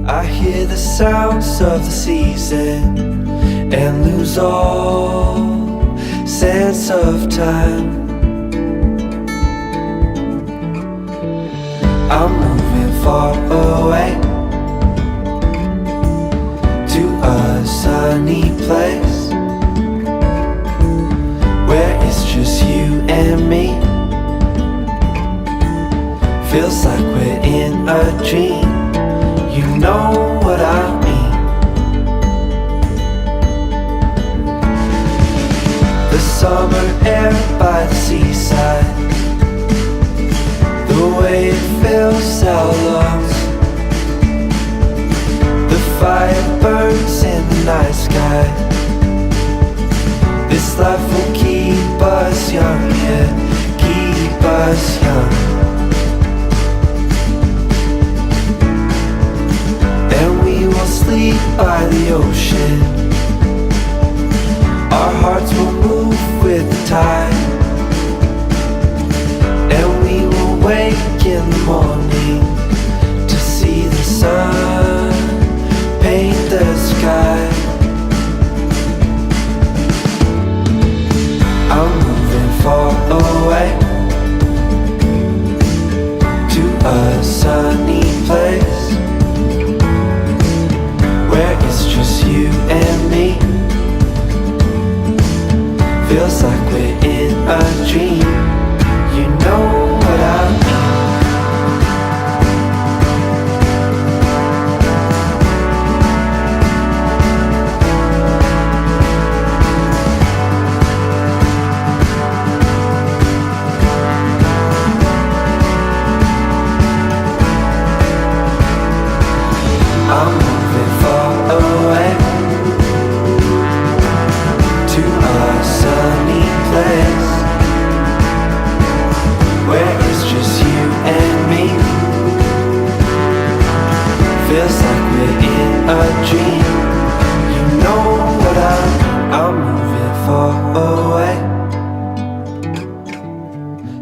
I hear the sounds of the season and lose all sense of time. I'm moving far away to a sunny place where it's just you and me. Feels like we're in a dream. You know what I mean. The summer air by the seaside, the way it fills our lungs, the fire burns in the night sky. This life will keep us young, yeah, keep us young. And we will sleep by the ocean. Our hearts will move with the tide. And we will wake in the morning to see the sun paint the sky. I'm moving far away to a sunny place where it's just you and me. Feels like we're in a dream. You know what I mean. I'm moving far away to a sunny place where it's just you and me. Feels like we're in a dream. You know what I mean. I'm moving far away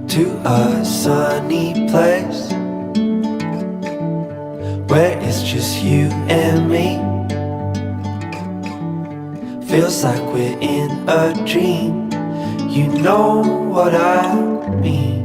to a sunny place where it's just you and me. Feels like we're in a dream. You know what I mean.